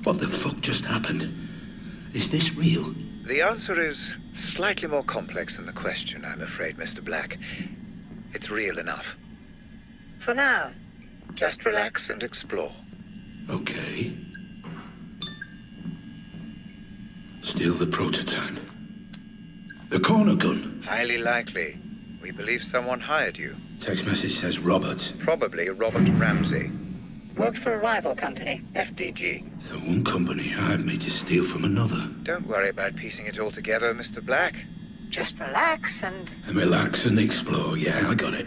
What the fuck just happened? Is this real? The answer is slightly more complex than the question, I'm afraid, Mr. Black. It's real enough. For now, just relax and explore. Okay. Still the prototype. The corner gun. Highly likely. We believe someone hired you. Text message says Robert. Probably Robert Ramsey. Worked for a rival company, FDG. So one company hired me to steal from another. Don't worry about piecing it all together, Mr. Black. Just relax and... And relax and explore. Yeah, I got it.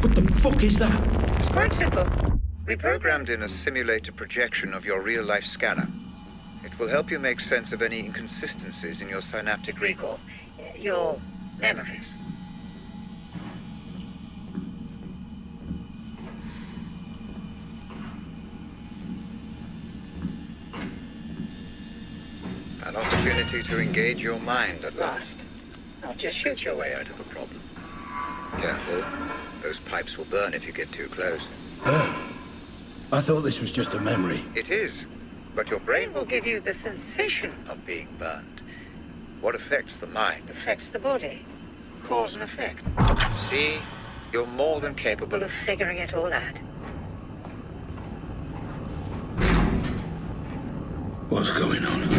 What the fuck is that? It's quite simple. We programmed in a simulated projection of your real-life scanner. It will help you make sense of any inconsistencies in your synaptic recall. Your memories. An opportunity to engage your mind at last. Not just shoot your way out of a problem. Careful. Those pipes will burn if you get too close. Burn? I thought this was just a memory. It is. But your brain will give you the sensation of being burned. What affects the mind affects the body. Cause and effect. See? You're more than capable of figuring it all out. What's going on?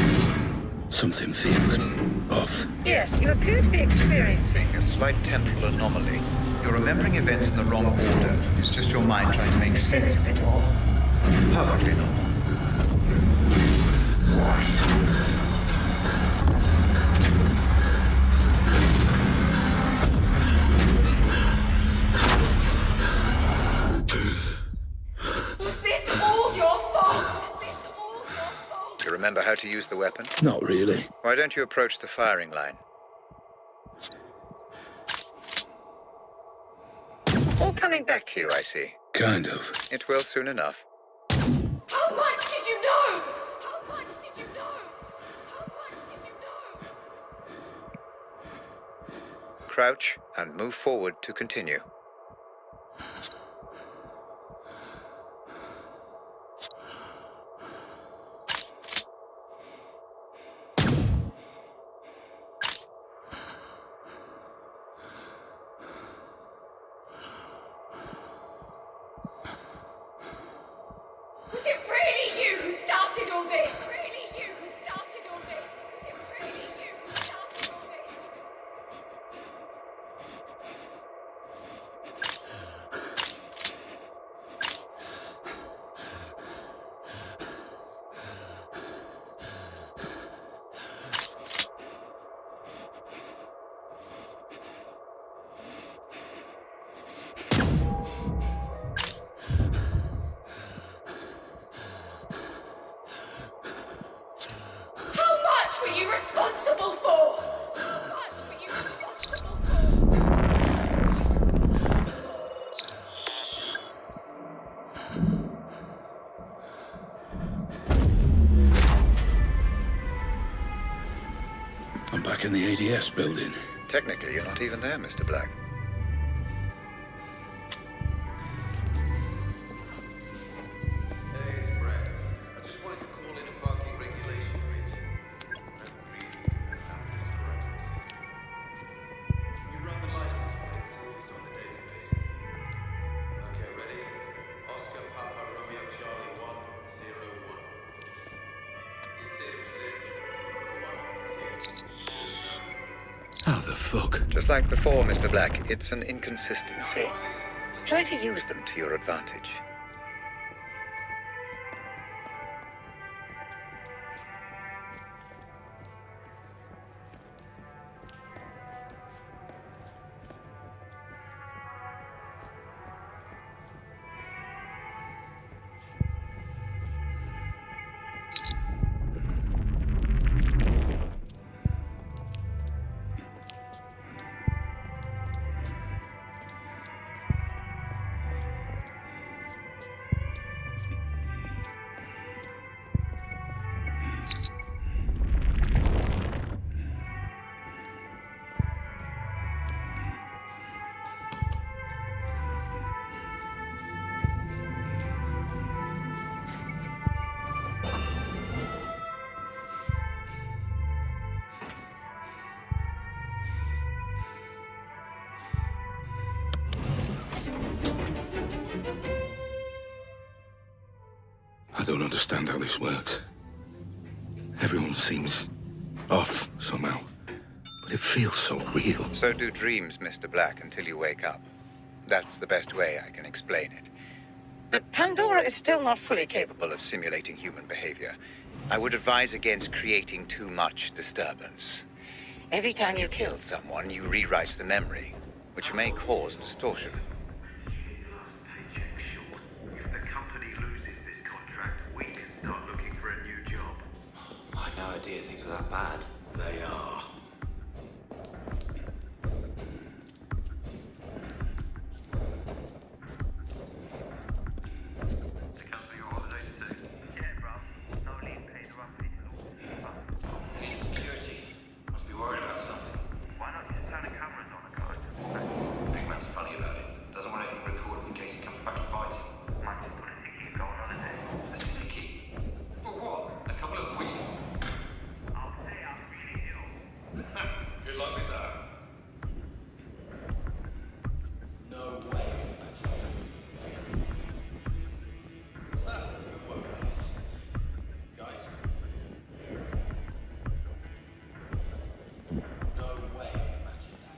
Something feels off. Yes, you appear to be experiencing a slight temporal anomaly. You're remembering events in the wrong order. It's just your mind trying to make sense of it all. Perfectly normal. Was this all your fault? Do you remember how to use the weapon? Not really. Why don't you approach the firing line? All coming back to you, I see. Kind of. It will soon enough. How much did you know? How much did you know? How much did you know? Crouch and move forward to continue. Was it really you who started all this? Really you who started all this? Was it really you who started all this? How much were you responsible for? How much were you responsible for? I'm back in the ADS building. Technically, you're not even there, Mr. Black. Hey, it's Brett. I just wanted to call in a parking regulation grid. No greed and happiness correctness. Can you run the license plate see if it's on the database? Okay, ready? Oscar Papa Romeo Charlie 101. Is it? How the fuck? Just like before, Mr. Black, it's an inconsistency. Try to use them to your advantage. don't understand how this works. Everyone seems off somehow, but it feels so real. So do dreams, Mr. Black, until you wake up. That's the best way I can explain it. But Pandora is still not fully capable of simulating human behavior. I would advise against creating too much disturbance. Every time you kill someone, you rewrite the memory, which may cause distortion. If the company loses this contract, we can start looking for a new job. I had no idea things are that bad. They are. The company on holiday too. Yeah, bruv. No leave paid roughly till all Again, security. Must be worried about something. Why not just turn the cameras on the guys? Big man's funny about it. Doesn't want anything recorded in case he comes back and bites you. Might just put a ticket going on in there. A sticky? For what? A couple of weeks? I'll say I'm really ill. Good luck with that. No way. Good one, guys. Guys. No way, imagine that.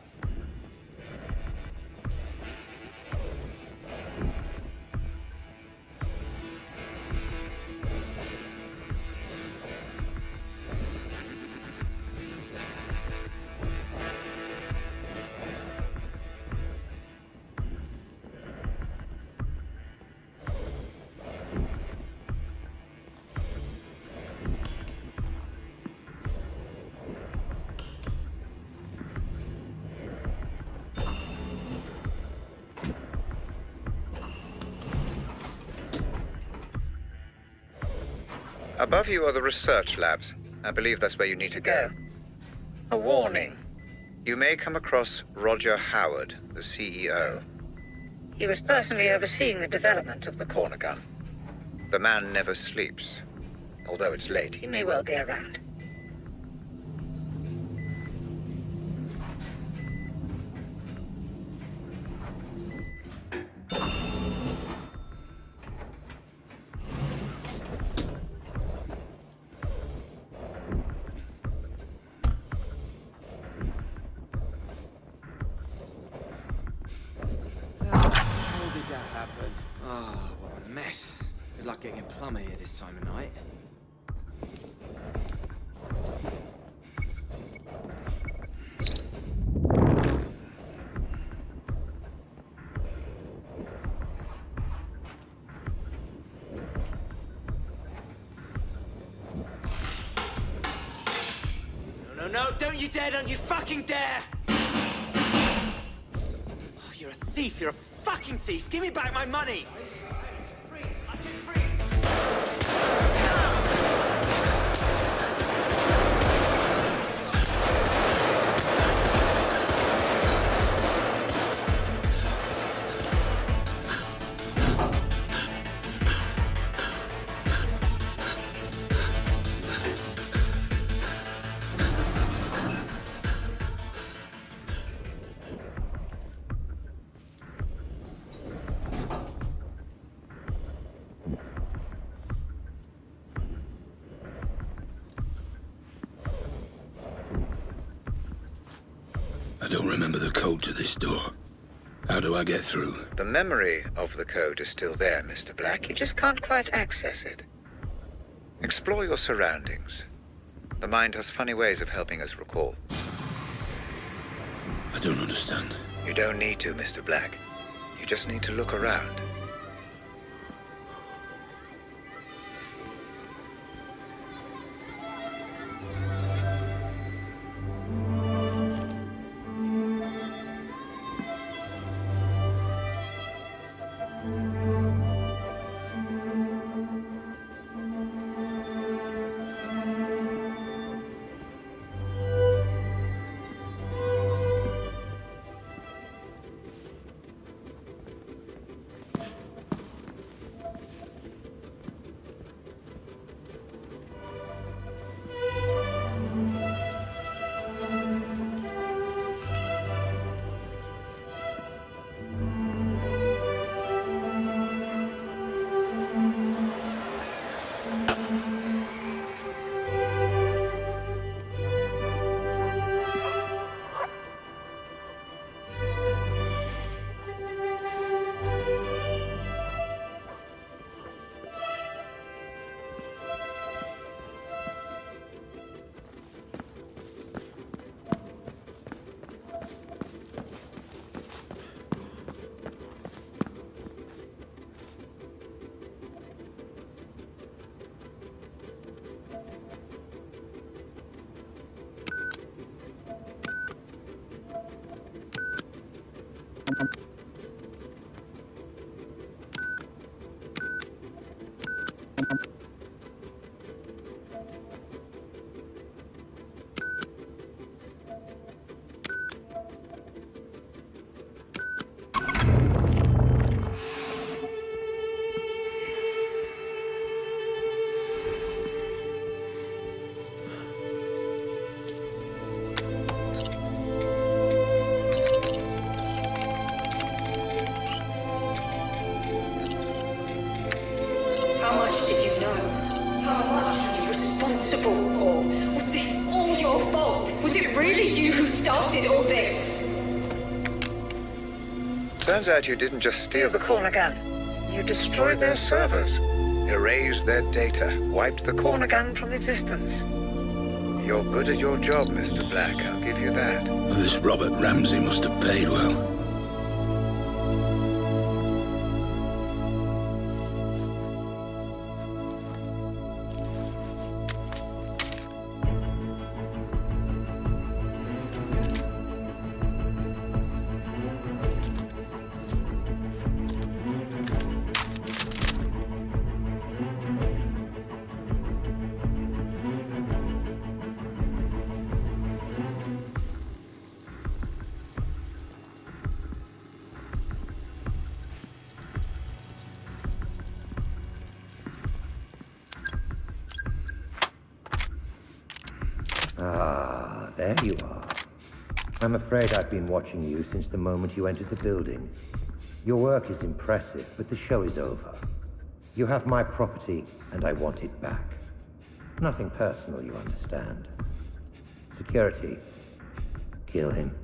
Above you are the research labs. I believe that's where you need to go. A warning. You may come across Roger Howard, the CEO. He was personally overseeing the development of the corner gun. The man never sleeps. Although it's late, he may well be around. How did that happen? Oh, what a mess. Good luck getting a plumber here this time of night. No, no, no, don't you dare, don't you fucking dare! Oh, you're a thief, you're a fucking thief! Give me back my money! Freeze! I said freeze! I don't remember the code to this door. How do I get through? The memory of the code is still there, Mr. Black. You just can't quite access it. Explore your surroundings. The mind has funny ways of helping us recall. I don't understand. You don't need to, Mr. Black. You just need to look around. How much did you know? How much were you responsible for? Was this all your fault? Was it really you who started all this? Turns out you didn't just steal the corner gun. You destroyed their servers, erased their data, wiped the corner gun from existence. You're good at your job, Mr. Black, I'll give you that. Well, this Robert Ramsey must have paid well. Ah, there you are. I'm afraid I've been watching you since the moment you entered the building. Your work is impressive, but the show is over. You have my property, and I want it back. Nothing personal, you understand. Security. Kill him.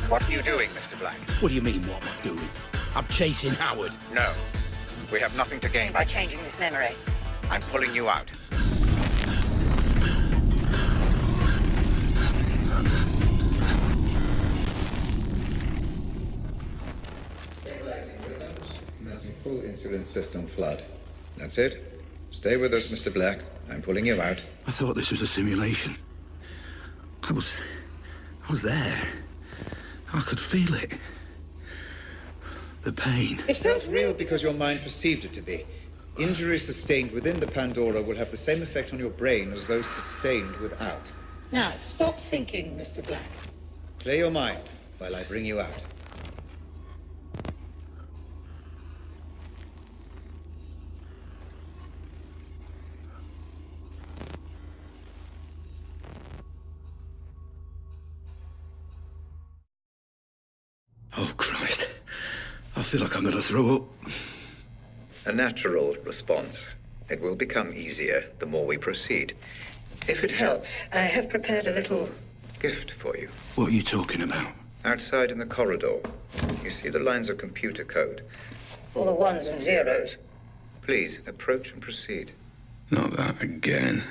What are you doing, Mr. Black? What do you mean, what am I doing? I'm chasing Howard. No. We have nothing to gain by changing this memory. I'm pulling you out. Stabilizing rhythms, commencing full insulin system flood. That's it. Stay with us, Mr. Black. I'm pulling you out. I thought this was a simulation. I was there. I could feel it. The pain. It felt real because your mind perceived it to be. Injuries sustained within the Pandora will have the same effect on your brain as those sustained without. Now, stop thinking, Mr. Black. Clear your mind while I bring you out. Oh, Christ. I feel like I'm gonna throw up. A natural response. It will become easier the more we proceed. If it helps, I have prepared a little gift for you. What are you talking about? Outside in the corridor, you see the lines of computer code. All the ones and zeros. Please, approach and proceed. Not that again.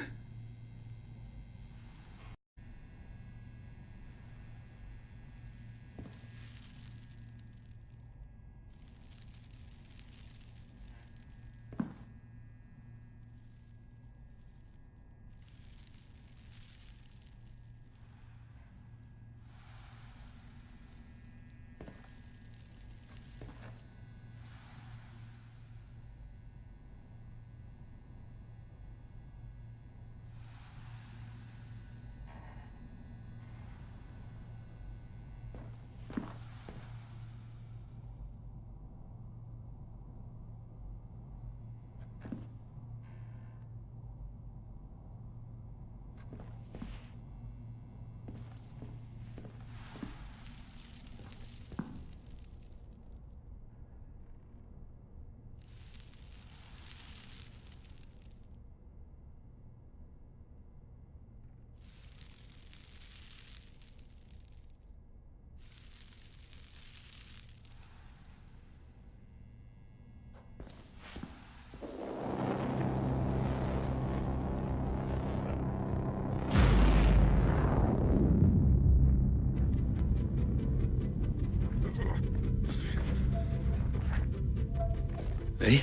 Eh?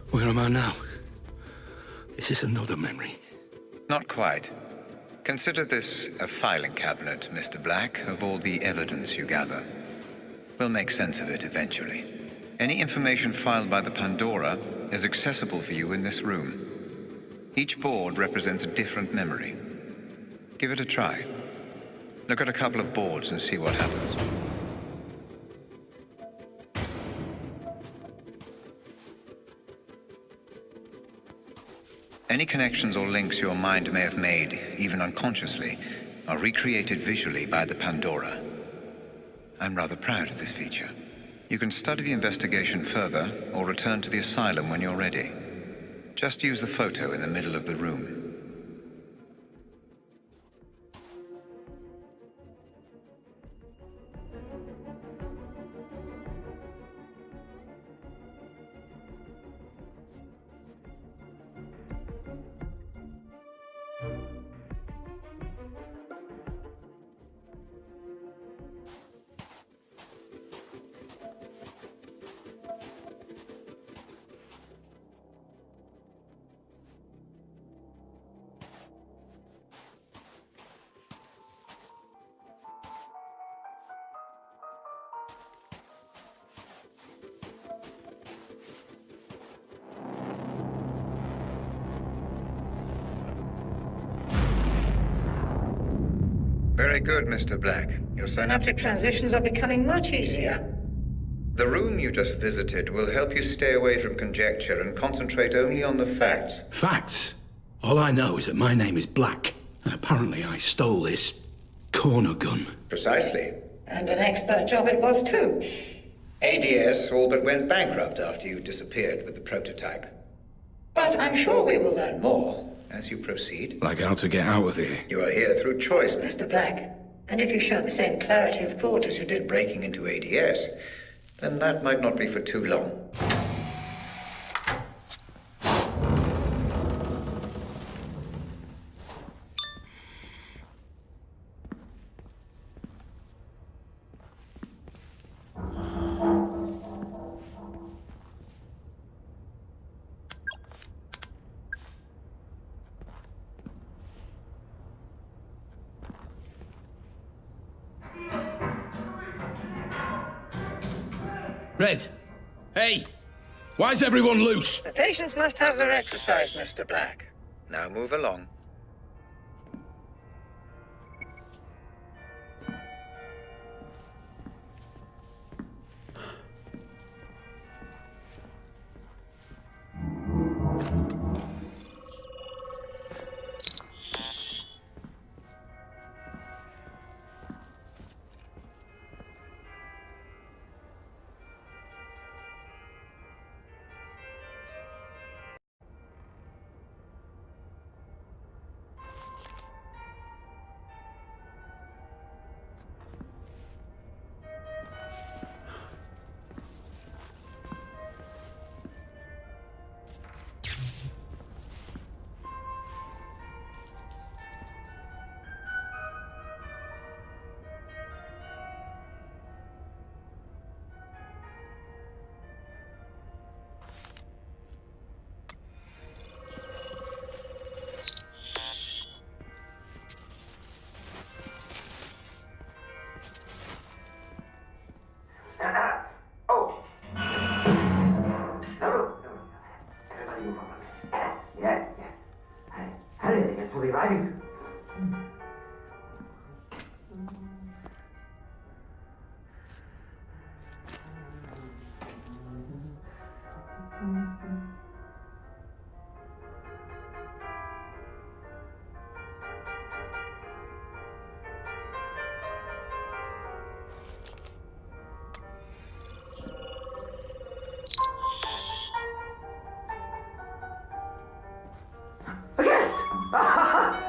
Where am I now? Is this another memory? Not quite. Consider this a filing cabinet, Mr. Black, of all the evidence you gather. We'll make sense of it eventually. Any information filed by the Pandora is accessible for you in this room. Each board represents a different memory. Give it a try. Look at a couple of boards and see what happens. Any connections or links your mind may have made, even unconsciously, are recreated visually by the Pandora. I'm rather proud of this feature. You can study the investigation further or return to the asylum when you're ready. Just use the photo in the middle of the room. Very good, Mr. Black. Your synaptic transitions are becoming much easier. The room you just visited will help you stay away from conjecture and concentrate only on the facts. Facts? All I know is that my name is Black, and apparently I stole this corner gun. Precisely. And an expert job it was too. ADS all but went bankrupt after you disappeared with the prototype. But I'm sure we will learn more. As you proceed. Like how to get out of here. You are here through choice, Mr. Mr. Black. And if you show the same clarity of thought as you did Breaking into ADS, then that might not be for too long. Red! Hey! Why's everyone loose? The patients must have their exercise, Mr. Black. Now move along.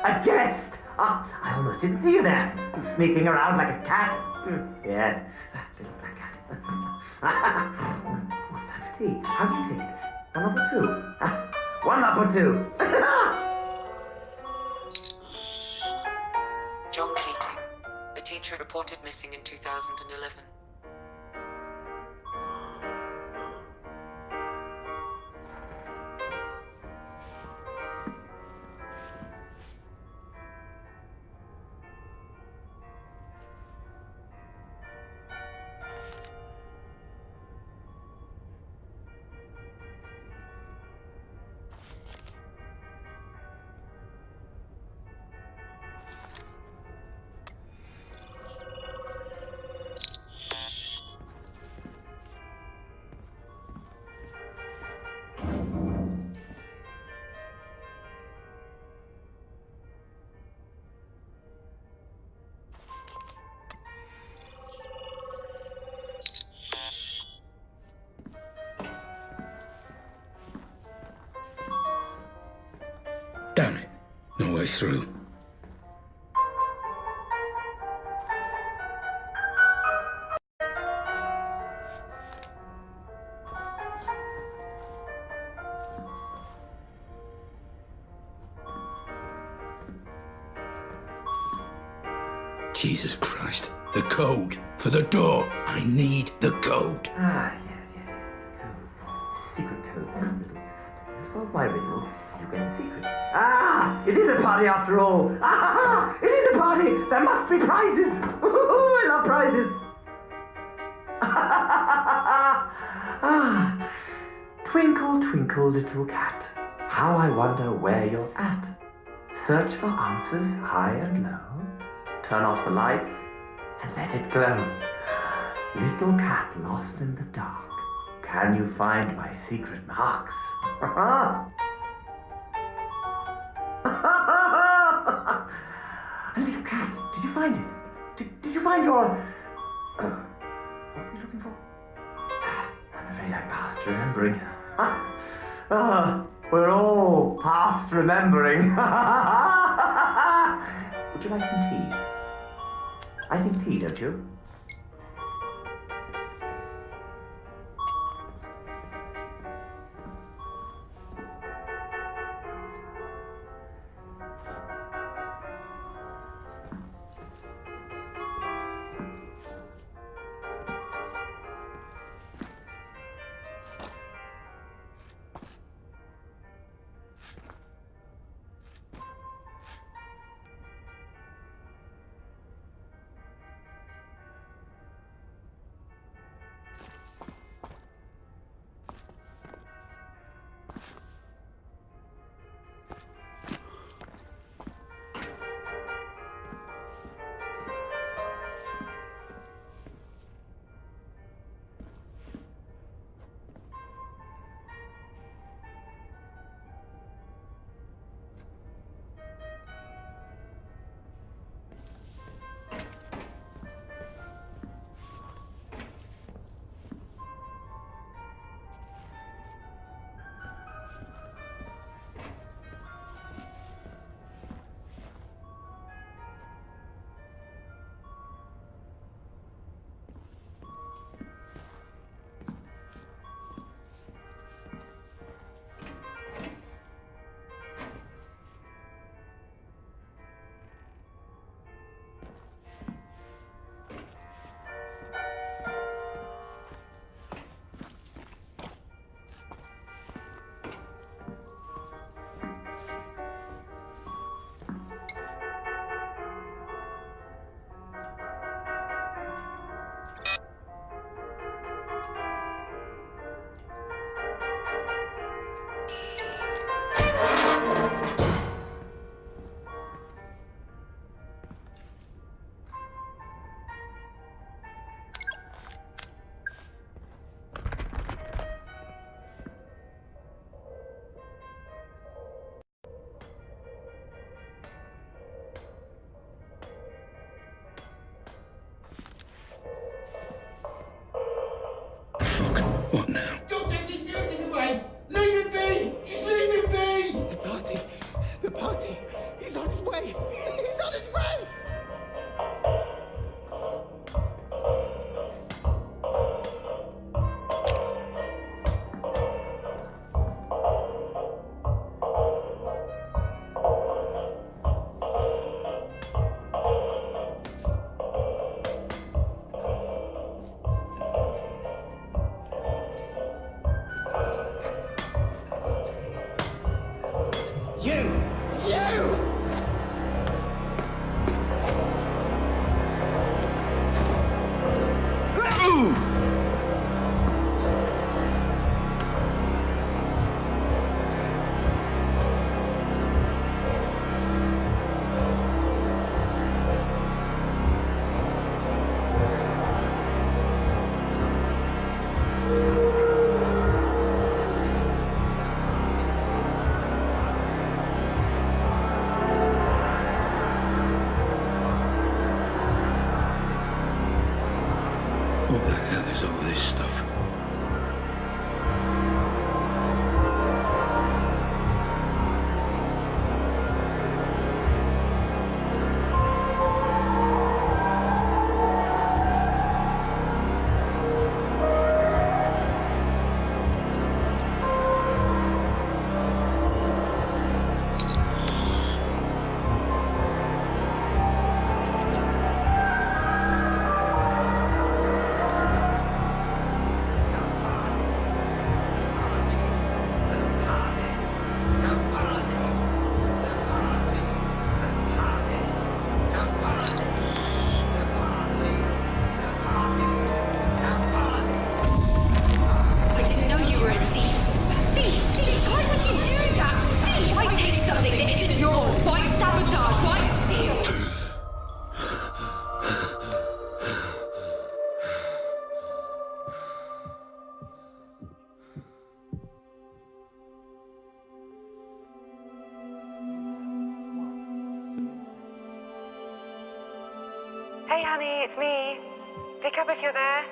A guest! I almost didn't see you there. Sneaking around like a cat. Yes, little black cat. What's that for tea? How do you take it? One up or two? One up or two. John Keating, a teacher reported missing in 2011. way through. Jesus Christ. The code for the door. I need the code. Ah, yes. Codes. Secret codes and riddles. You solve my riddle, you get a secret. Ah! It is a party after all! Ah! It is a party! There must be prizes! Ooh, I love prizes! Ah! Twinkle, twinkle, little cat, how I wonder where you're at. Search for answers high and low. Turn off the lights and let it glow. Little cat lost in the dark, can you find my secret marks? Little cat, did you find it? Did you find your... what are you looking for? I'm afraid I'm past remembering. We're all past remembering. Would you like some tea? I think tea, don't you? What now? Don't take this music away! Leave it be! Just leave it be! The party, he's on his way! He's on his way! What the hell is all this stuff? Hey, honey, it's me. Pick up if you're there.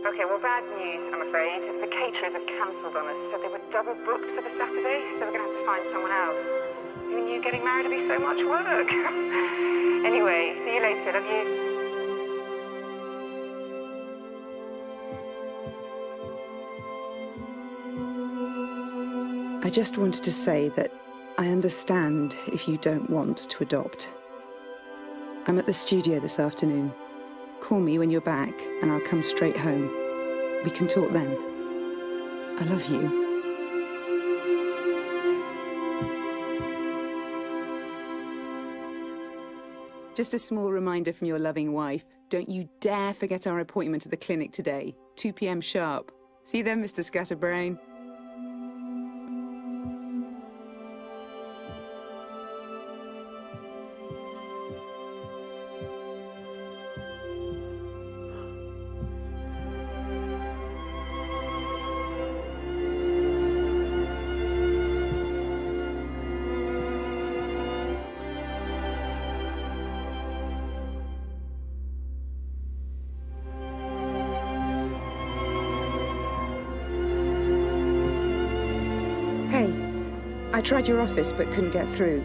Okay, well, bad news, I'm afraid. The caterers have cancelled on us. Said they were double booked for the Saturday, so we're going to have to find someone else. Who knew getting married would be so much work? Anyway, see you later. Love you. I just wanted to say that I understand if you don't want to adopt. I'm at the studio this afternoon. Call me when you're back, and I'll come straight home. We can talk then. I love you. Just a small reminder from your loving wife. Don't you dare forget our appointment at the clinic today, 2 p.m. sharp. See you then, Mr. Scatterbrain. I tried your office but couldn't get through.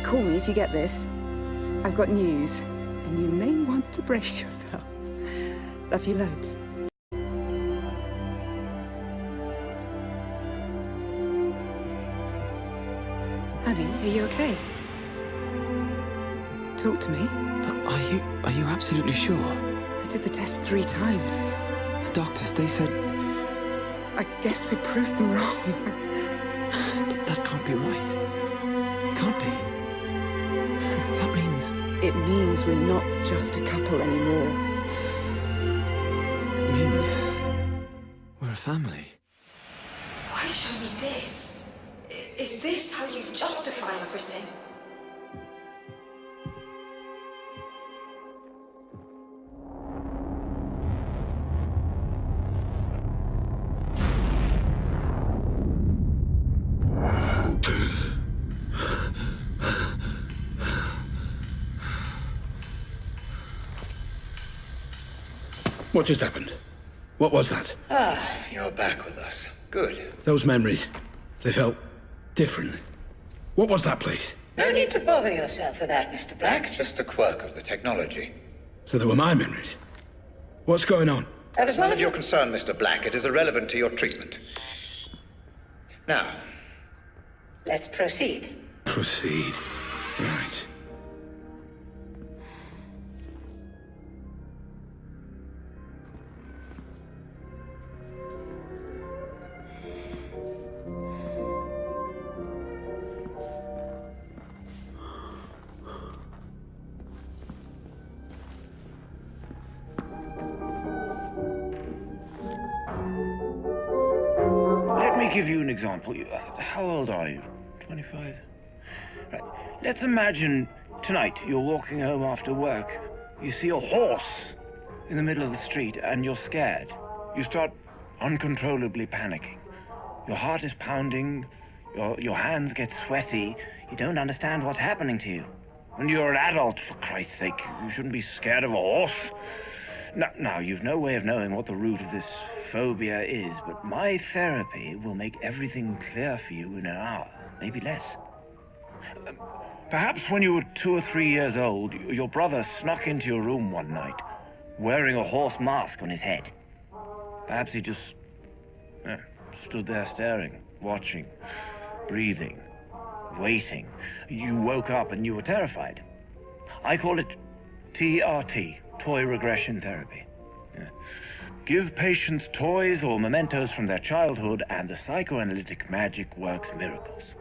Call me if you get this. I've got news, and you may want to brace yourself. Love you loads. Honey, are you okay? Talk to me. But are you absolutely sure? I did the test 3 times. The doctors, they said... I guess we proved them wrong. That can't be right. It can't be. That means... It means we're not just a couple anymore. It means... we're a family. Why show me this? Is this how you justify everything? What just happened? What was that? Ah, you're back with us. Good. Those memories, they felt different. What was that place? No need to bother yourself with that, Mr. Black. Just a quirk of the technology. So they were my memories. What's going on? That is None of your concern, Mr. Black. It is irrelevant to your treatment. Now, let's proceed. Proceed. Right. Let me give you an example. How old are you? 25? Right. Let's imagine tonight you're walking home after work. You see a horse in the middle of the street and you're scared. You start uncontrollably panicking. Your heart is pounding, your hands get sweaty. You don't understand what's happening to you. When you're an adult, for Christ's sake, you shouldn't be scared of a horse. Now, you've no way of knowing what the root of this phobia is, but my therapy will make everything clear for you in an hour, maybe less. Perhaps when you were 2 or 3 years old, your brother snuck into your room one night, wearing a horse mask on his head. Perhaps he just stood there staring, watching, breathing, waiting. You woke up and you were terrified. I call it TRT. Toy regression therapy. Give patients toys or mementos from their childhood, and the psychoanalytic magic works miracles.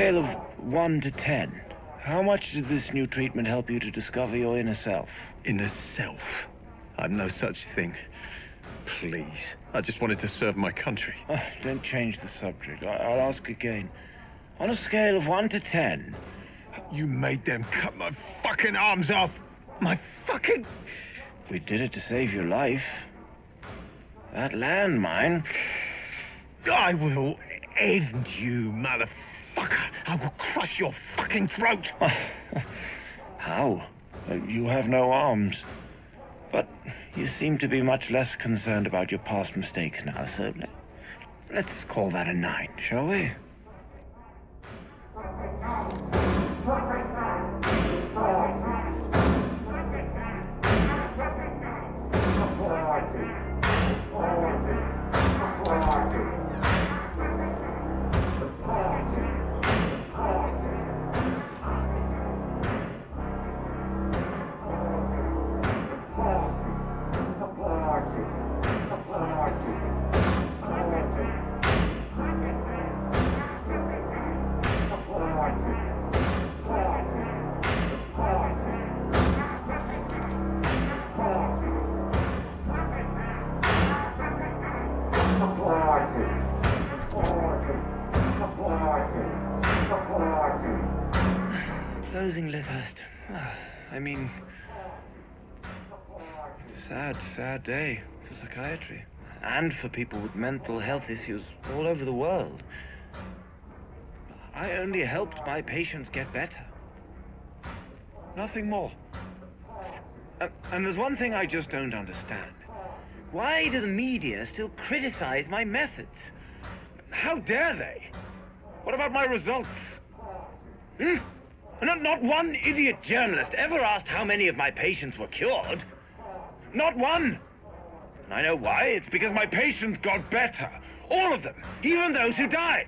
scale of 1 to 10, how much did this new treatment help you to discover your inner self? Inner self? I've no such thing. Please. I just wanted to serve my country. Don't change the subject. I'll ask again. On a scale of 1 to 10... You made them cut my fucking arms off! My fucking... We did it to save your life. That landmine... I will end you, motherfucker! I will crush your fucking throat! How? You have no arms. But you seem to be much less concerned about your past mistakes now, so let's call that a 9, shall we? Closing Lythurst. I mean, it's a sad day for psychiatry. And for people with mental health issues all over the world. I only helped my patients get better. Nothing more. And there's one thing I just don't understand. Why do the media still criticize my methods? How dare they? What about my results? Not one idiot journalist ever asked how many of my patients were cured. Not one! And I know why. It's because my patients got better. All of them. Even those who died.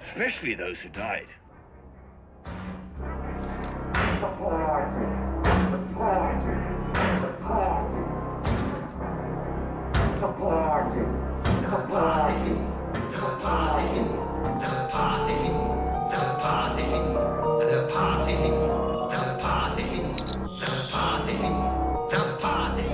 Especially those who died. The party. The party. The party. The party. The party. The party. The party. The party. The party. The party. The party. The party.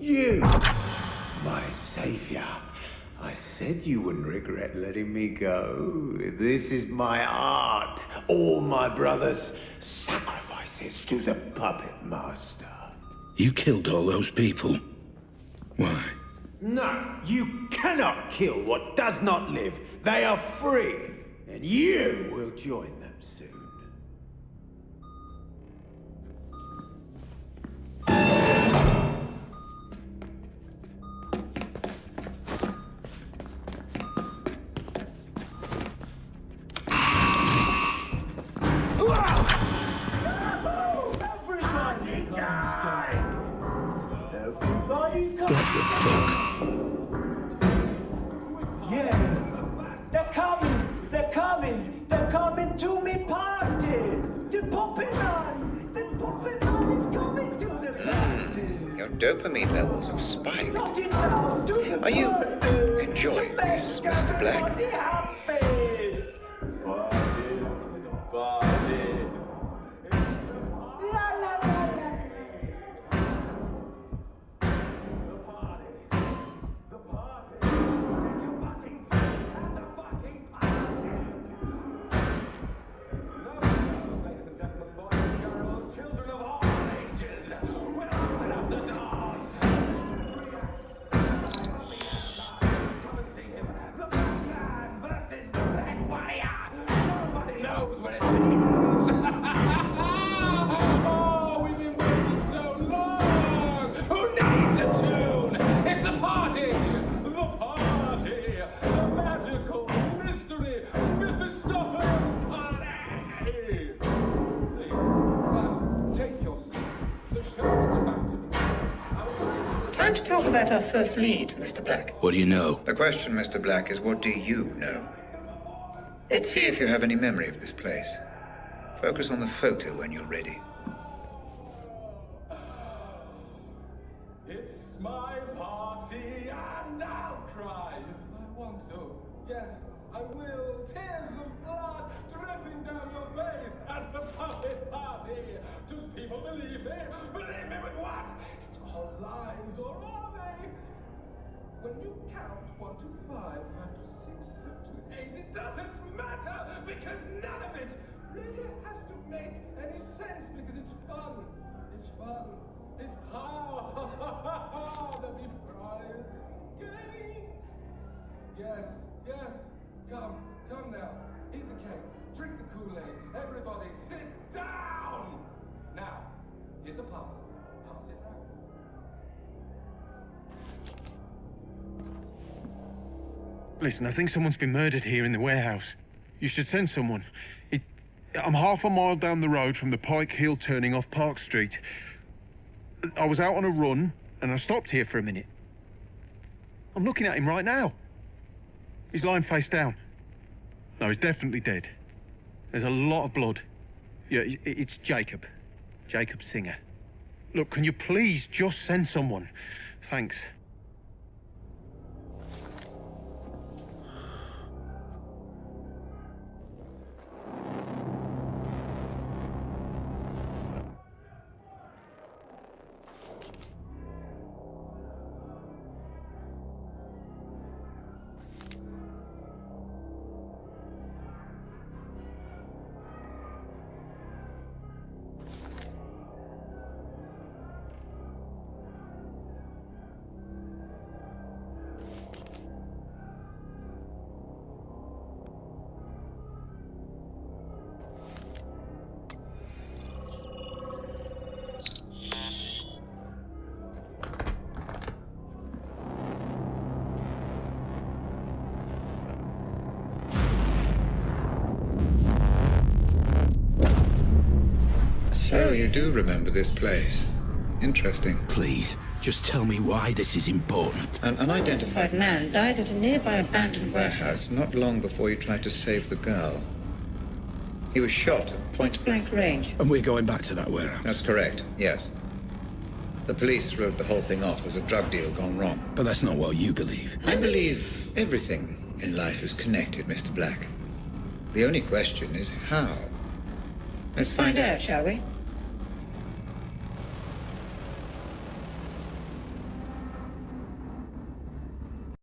You, my savior. I said you wouldn't regret letting me go. This is my art. All my brothers' sacrifices to the puppet master. You killed all those people. Why? No, you cannot kill what does not live. They are free, and you will join them soon. Dopamine levels have spiked. Are you enjoying this, Mr. Black? Time to talk about our first lead, Mr. Black. What do you know? The question, Mr. Black, is what do you know? Let's see if you have any memory of this place. Focus on the photo when you're ready. It's my party and I'll cry if I want to. Yes, I will. Tears of blood dripping down your face at the puppet party. Do people believe me? Believe me with what? It's all lies, or are they? When you count 1 to 5, 5 to 6, 7 to 8, it doesn't matter because none of it really has to make any sense because it's fun. It's fun. It's power. There'll be prizes and games. Yes, yes. Come now. Eat the cake. Drink the Kool-Aid. Everybody sit down. Now, here's a parcel. Pass it round. Listen, I think someone's been murdered here in the warehouse. You should send someone. I'm half a mile down the road from the Pike Hill turning off Park Street. I was out on a run, and I stopped here for a minute. I'm looking at him right now. He's lying face down. No, he's definitely dead. There's a lot of blood. Yeah, it's Jacob. Jacob Singer. Look, can you please just send someone? Thanks. So you do remember this place. Interesting. Please, just tell me why this is important. An unidentified man died at a nearby abandoned warehouse not long before you tried to save the girl. He was shot at point-blank range. And we're going back to that warehouse? That's correct, yes. The police wrote the whole thing off as a drug deal gone wrong. But that's not what you believe. I believe everything in life is connected, Mr. Black. The only question is how. Let's find out, shall we?